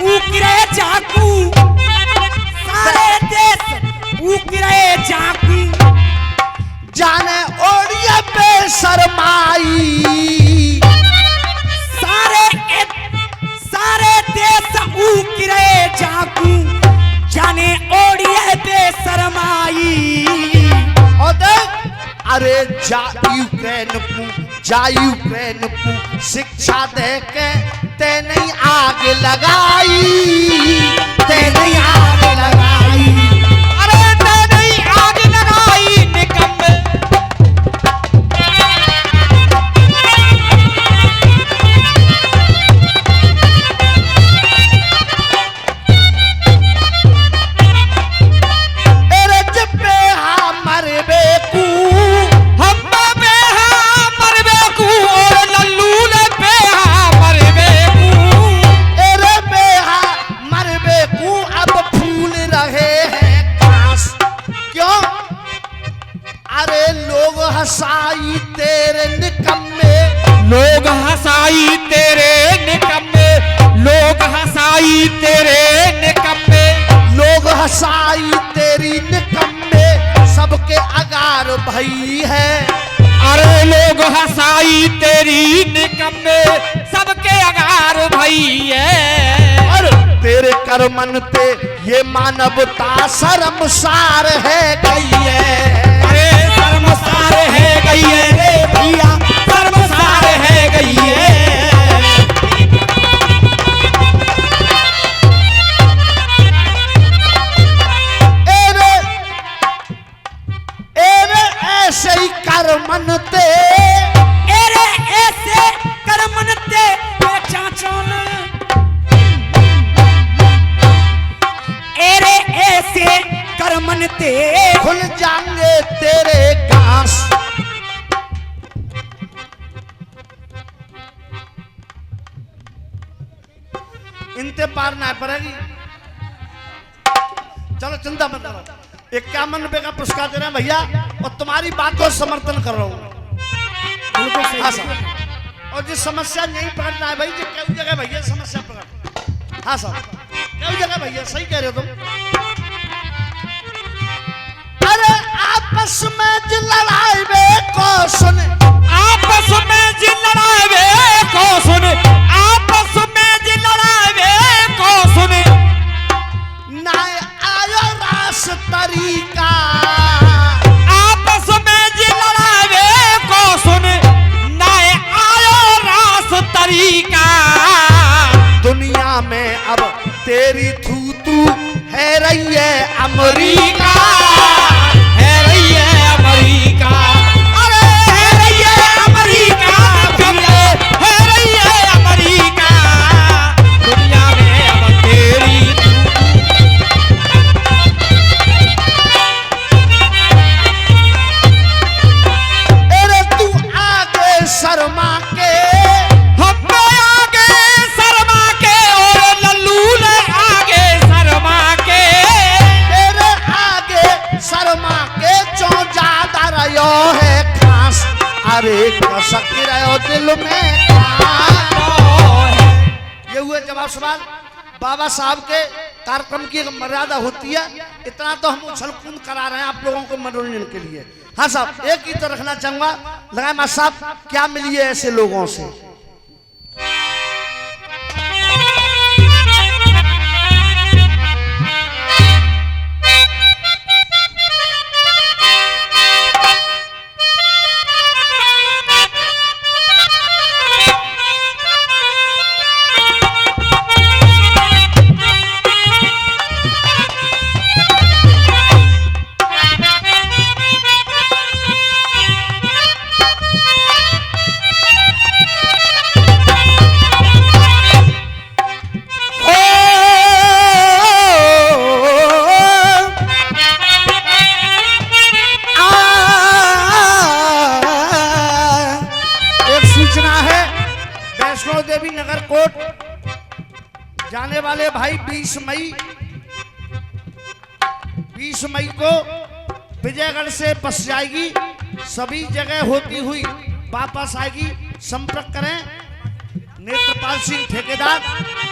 उकरे जाकू, सारे देश उकरे जाकू, जाने ओड़िया पे शरमाई, सारे देश उकरे जाकू, जाने ओड़िए पे शरमाई। और देख, अरे जा यूक्रेन को शिक्षा दे के ते नहीं आग लगाई, ते नहीं आग लगाई, अरे ते नहीं आग लगाई निकम्मे। अरे जिब्बे हा मरबे कू, हम्मा पे हा मरबे कू और लल्लू ने पे हा मरबे कू। अरे बेहा मरबे कू अब फूल रहे हैं काश, क्यों? अरे लोग हंसाई तेरे निकम्मे, लोग हंसाई तेरे निकम्मे, लोग हंसाई तेरे निकम्मे। लोग हंसाई तेरी निकम्मे, सबके अगार भई है, अरे लोग हंसाई तेरी निकम्मे, सबके अगार भई है। और तेरे करमन पे ये मानवता शर्मसार है गई है। अरे शर्मसार है गई है रे भैया, शर्मसार है गई है। एरे ऐसे ही करमन ते, एरे ऐसे करमनते चाचोन, एरे ऐसे करमनते खुल जाएंगे तेरे घास। इनते पार ना पड़ेगी। चलो चिंता मत करो, 51 रुपए का पुरस्कार दे रहे हैं भैया, और तुम्हारी बात को समर्थन कर रहा हूँ। बिल्कुल सही हाँ साहब, और जिस समस्या नहीं पकड़ना है भाई, जो कई जगह भैया समस्या पकड़। हाँ साहब, कई जगह भैया सही कह रहे हो तुम। अरे आपस में जो लड़ाई वे को सुन, आपस में जी लड़ावे को सुन, आपस में जी लड़ावे को सुन। ना आयो रास तरीका, आपस में जी लड़ावे को सुन, ना आयो रास तरीका। दुनिया में अब तेरी थू है रही है अमरीका, है रही है अमेरिका। अरे है रही है अमेरिका, कमले है रही है अमेरिका। दुनिया में अब तेरी अरे तू आगे शर्मा के, हम आगे शर्मा के और लल्लू ने आगे शर्मा के। तेरे आगे शर्मा के चो ज्यादा रहो है खास, अरे कसक रहो दिल में खास। ये हुए जवाब सवाल। बाबा साहब के कार्यक्रम की एक मर्यादा होती है, इतना तो हम उछल कूद करा रहे हैं आप लोगों को मनोरंजन के लिए। हाँ साहब, एक ही तो रखना चाहूंगा, लगाए मां साहब क्या मिली है ऐसे लोगों से। देवी नगर कोट जाने वाले भाई 20 मई को विजयगढ़ से बस जाएगी, सभी जगह होती हुई वापस आएगी। संपर्क करें नेत्रपाल सिंह ठेकेदार,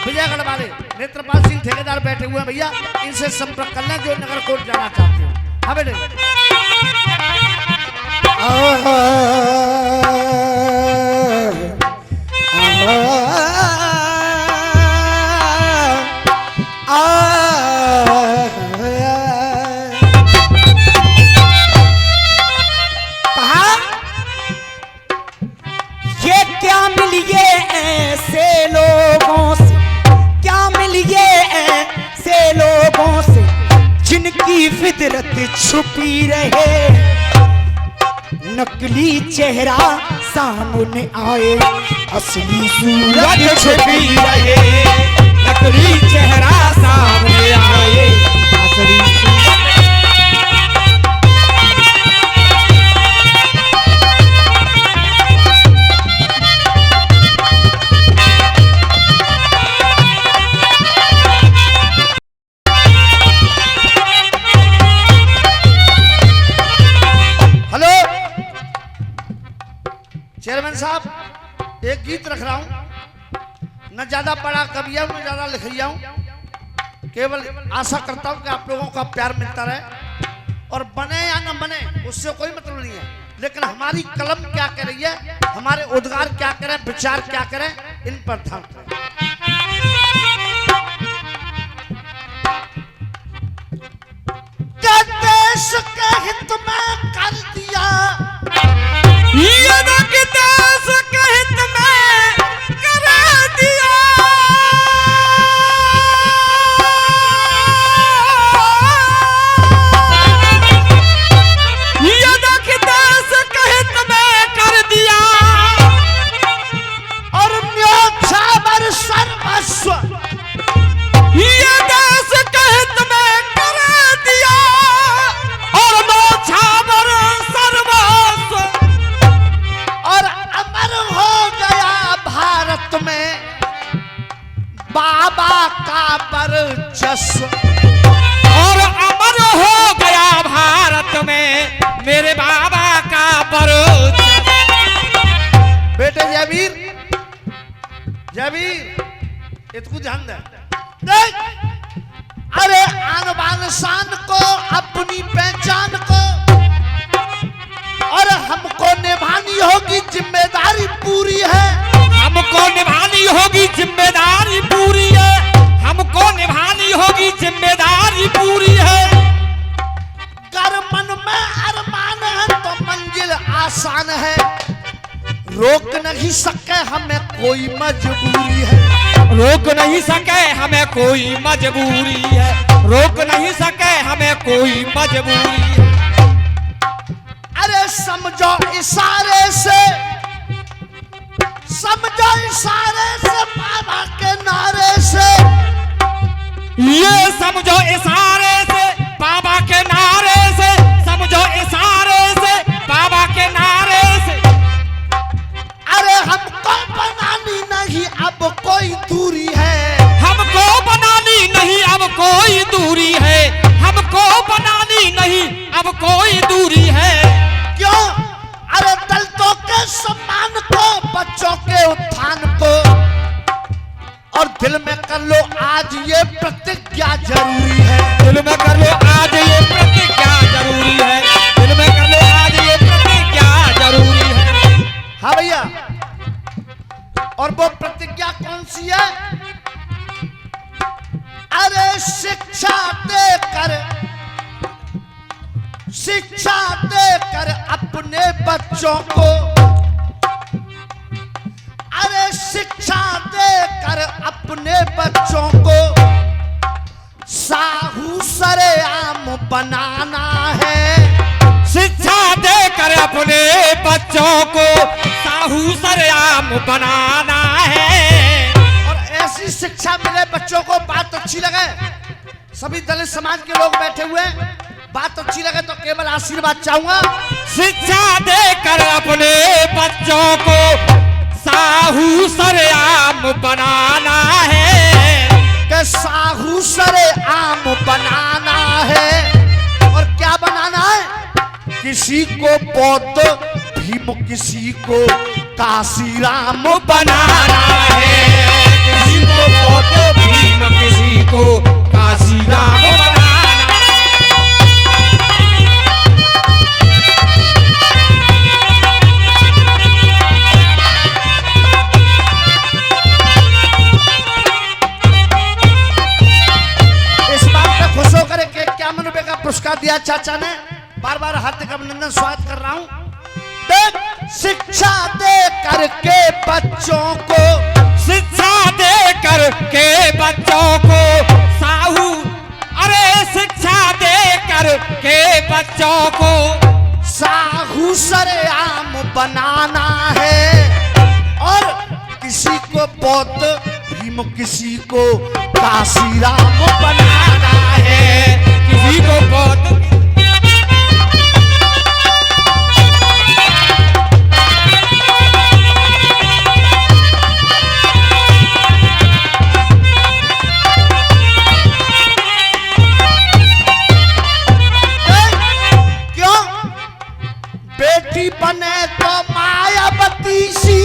विजयगढ़ वाले नेत्रपाल सिंह ठेकेदार बैठे हुए हैं भैया, इनसे संपर्क कर लें जो नगर कोर्ट जाना चाहते हो। हाँ बेटे ये क्या मिलिए ऐसे लोगों से, क्या मिलिए ऐसे लोगों से जिनकी फितरत छुपी रहे, नकली चेहरा सामने आए असली सूरत छुपी रहे, नकली चेहरा सामने आए असली सूरत। चेयरमैन साहब, एक गीत रख रहा हूं, न ज्यादा बड़ा कविया हूं न ज्यादा लिखिया हूं, केवल आशा करता हूं कि आप लोगों का प्यार मिलता रहे, और बने या न बने उससे कोई मतलब नहीं है, लेकिन हमारी कलम क्या कह रही है, हमारे उद्गार क्या करें, विचार क्या करें, इन पर ध्यान दें। देश के हित में कर दिया, के देश के हित में कर दिया, के देश के हित में कर दिया, और न्योछावर सर्वस्व ये देश के हित में कर दिया, और न्योछावर सर्वस्व, और अमर हो गया भारत में बाबा का वर्चस्व, और अमर हो गया भारत में मेरे बाबा का वर्चस्व। बेटे जयवीर, जयवीर इतकू ध्यान दे, देख, अरे आन बान शान को, अपनी पहचान को, और हमको निभानी होगी जिम्मेदारी पूरी है, हमको निभानी होगी जिम्मेदारी पूरी है, हमको निभानी होगी जिम्मेदारी पूरी है, कर मन में अरमान है तो मंजिल आसान है, रोक नहीं सके हमें कोई मजबूरी है, रोक नहीं सके हमें कोई मजबूरी है, रोक नहीं सके हमें कोई मजबूरी है। अरे समझो इशारे से, समझो इशारे से बाबा के नारे से, ये समझो इशारे से बाबा के नारे से, समझो इशारे से बाबा के नारे से, अरे हमको बनानी नहीं अब कोई दूरी है, हमको बनानी नहीं अब कोई दूरी है, हमको बनानी नहीं अब कोई दूरी है। क्यों? अरे दलितों के सम्मान को, बच्चों के उत्थान को, और दिल में कर लो आज ये प्रतिज्ञा जरूरी है, दिल में कर लो आज ये प्रतिज्ञा जरूरी है, दिल में कर लो आज ये प्रतिज्ञा जरूरी है। हाँ भैया, और वो प्रतिज्ञा कौन सी है? अरे शिक्षा देकर, शिक्षा देकर अपने बच्चों को, अरे शिक्षा देकर अपने बच्चों को साहू सरेआम बनाना है, शिक्षा देकर अपने बच्चों को साहू सरेआम बनाना है, और ऐसी शिक्षा मिले बच्चों को, बात अच्छी लगे, सभी दलित समाज के लोग बैठे हुए हैं, बात अच्छी लगे तो केवल आशीर्वाद चाहूंगा। शिक्षा देकर अपने बच्चों को साहू सरेआम बनाना है, कि साहू सरेआम बनाना है, और क्या बनाना है? किसी को बौद्ध भीम, किसी को काशी राम बनाना है। किसी को बौद्ध भीम, किसी को काशी राम बनाना। इस बात पे खुश होकर एक 51 रुपए का पुरस्कार दिया चाचा ने, बार बार हार्दिक अभिनंदन स्वागत कर रहा हूं। देख, शिक्षा दे करके बच्चों को, शिक्षा दे करके बच्चों को साहू, अरे शिक्षा दे करके बच्चों को साहू सरेआम बनाना है। और किसी को बौद्ध भीम, किसी को काशी राम बनाना है। किसी को बौद्ध बेटी बने तो मायावती सी,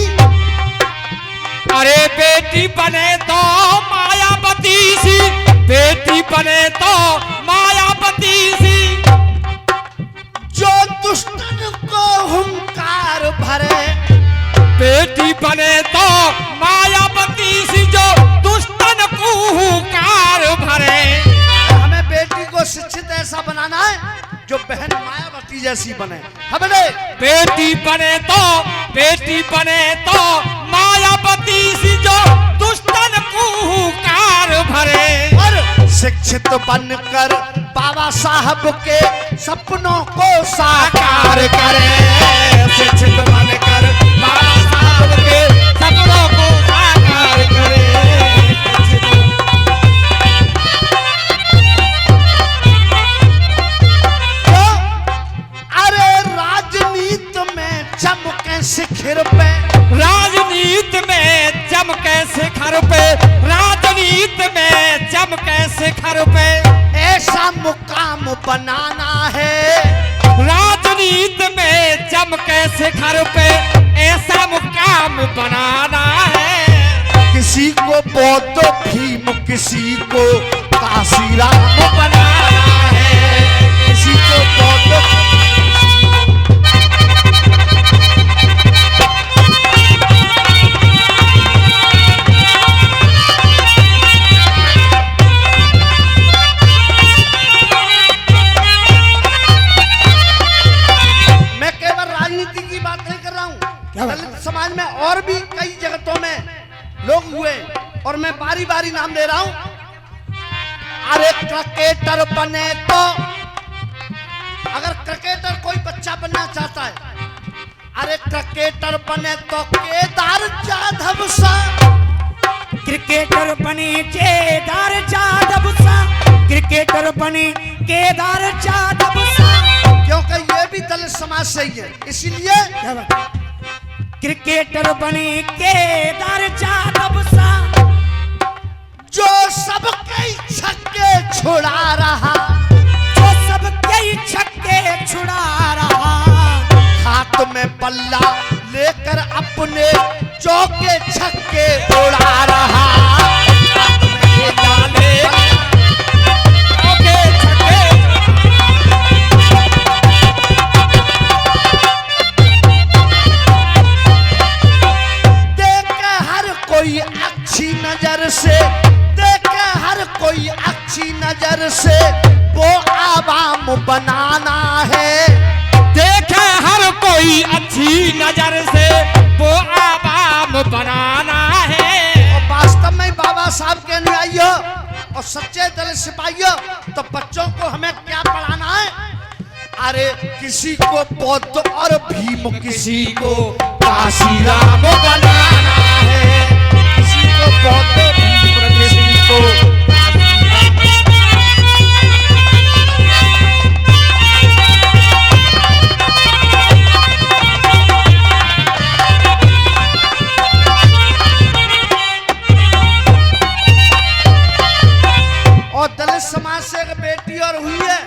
अरे बेटी बने तो मायावती सी, बेटी बने तो मायावती सी, जो दुष्टन को हुंकार भरे। बेटी बने तो मायावती सी, जो दुष्टन को हुंकार भरे। हमें बेटी को शिक्षित ऐसा बनाना है जो बहन मायावती जैसी बने। हमने बेटी बने तो मायावती सी, जो दुष्टन को हुंकार भरे। और शिक्षित बनकर बाबा साहब के सपनों को साकार करे। शिक्षित बनकर बाबा साहब के सपनों को साकार करे। चमके शिखर पे, राजनीति में चमके शिखर पे, राजनीति में चमके शिखर पे ऐसा मुकाम बनाना है। राजनीति में चमके शिखर पे ऐसा मुकाम बनाना है। किसी को बौद्ध भीम, किसी को काशी राम बनाना है। किसी को बौद्ध दलित समाज में और भी कई जगतों में लोग हुए और मैं बारी बारी नाम दे रहा हूं। अरे क्रिकेटर बने तो, अगर क्रिकेटर कोई बच्चा बनना चाहता है, अरे क्रिकेटर बने तो केदार जाधव सा, क्रिकेटर बने केदार जाधव सा, क्रिकेटर बने केदार जाधव सा। क्योंकि ये भी दलित समाज से ही है, इसीलिए क्रिकेटर बने केदार जाधव सा, जो सबके छक्के छुड़ा रहा, जो सबके छक्के छुड़ा रहा, हाथ में बल्ला लेकर अपने चौके छक्के उड़ा रहा। हाथ में बल्ला लेकर चौके छक्के। देखे हर कोई अच्छी नजर से, देखे हर कोई अच्छी नजर से, वो आवाम बनाना है। देखे हर कोई अच्छी नजर से, वो आवाम बनाना है। और वास्तव में बाबा साहब के अनुयायी हो और सच्चे दलित सिपाही हो तो बच्चों को हमें क्या पढ़ाना है? अरे किसी को बौद्ध और भीम, किसी को काशी राम बनाना है। किसी को बौद्ध भीम, किसी को और दलित समाज से एक बेटी और हुई है,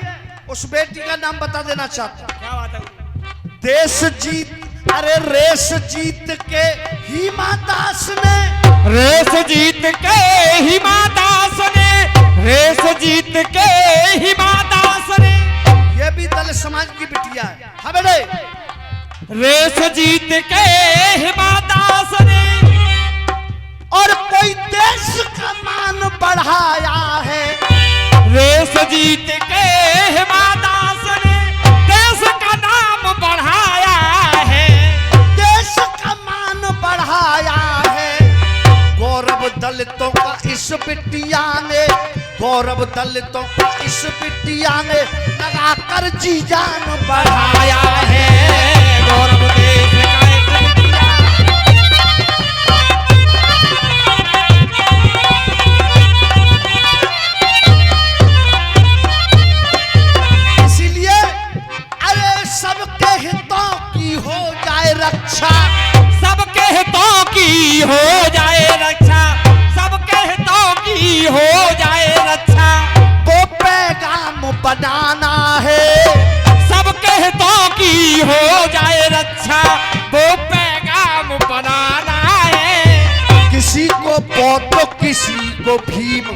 उस बेटी का नाम बता देना चाहता हूं। क्या बात देश जीत अरे रेस जीत के हिमा दास ने रेस जीत के हिमा दास ने, रेस जीत के हिमा दास ने, ये भी दलित समाज की बिटिया है। हाँ बेटे, रेस जीत के हिमा दास ने, और कोई देश का मान बढ़ाया है। रेस जीत के हिमा दास ने देश का नाम बढ़ाया है, देश का मान बढ़ाया है। गौरव दलितों का इस बिटिया ने, गौरव दलितों का इस बिटिया ने लगाकर जी जान बढ़ाया है। गौरव देश का एक बिटिया। इसीलिए अरे सबके हितों की हो जाए रक्षा, सबके हितों की हो जाए रक्षा, सबके हितों की हो जाए रक्षा, वो पैगाम बनाना है। सबके हितों की हो जाए रक्षा, वो पैगाम बनाना है। किसी को बौद्ध किसी को भीम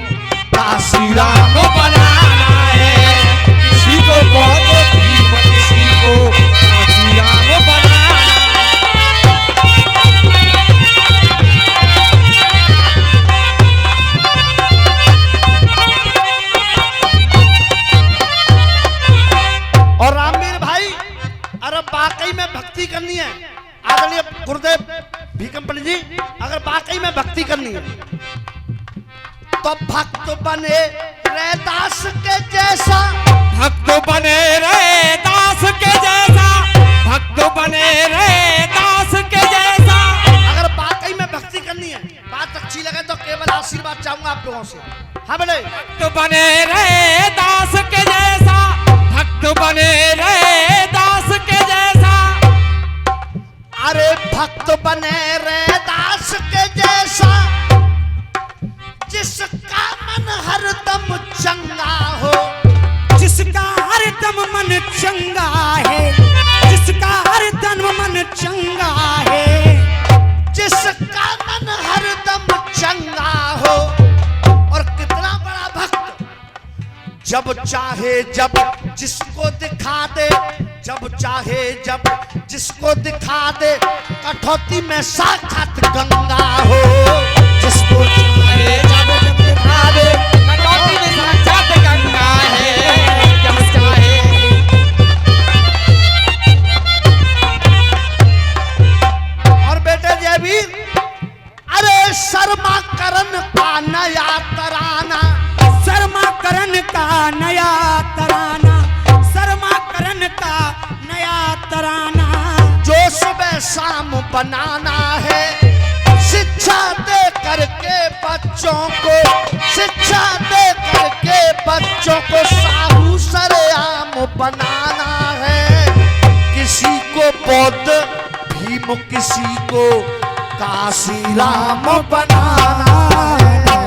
काशी राम राम बनाना है, किसी को बौद्ध भीम, किसी को काशी राम बनाना है। और रामवीर भाई, अगर वाकई में भक्ति करनी है, आदरणीय गुरुदेव भीकम पंडित जी, अगर वाकई में भक्ति करनी है तो भक्त बने रे दास के जैसा, भक्त बने रे दास के जैसा, भक्त बने रे दास के जैसा। अगर वाकई में भक्ति करनी है, बात अच्छी लगे तो केवल आशीर्वाद चाहूंगा आप लोगों से। हाँ बेटे, भक्त बने रे दास के जैसा, भक्त बने रे दास के जैसा। अरे भक्त बने रे दास के जैसा, जिसका मन हरदम चंगा हो, जिसका हरदम मन चंगा है, जिसका हरदम मन चंगा है, जिसका मन हरदम चंगा हो। और कितना बड़ा भक्त, जब चाहे जब जिसको दिखा दे, जब चाहे जब जिसको दिखा दे, कठौती में साक्षात गंगा हो। जिसको अरे जब जब दिखा दे, कटौती में साक्षात गंगा है। जब चाहे और बेटे जयवीर, अरे शर्मा करण का नया तराना, शर्मा करण का नया तराना, शर्मा करण का नया तराना, जो सुबह शाम बनाना है। शिक्षा दे करके बच्चों को, शिक्षा दे करके बच्चों को साहू सरेआम बनाना है। किसी को बौद्ध भीम, किसी को काशी राम बनाना है।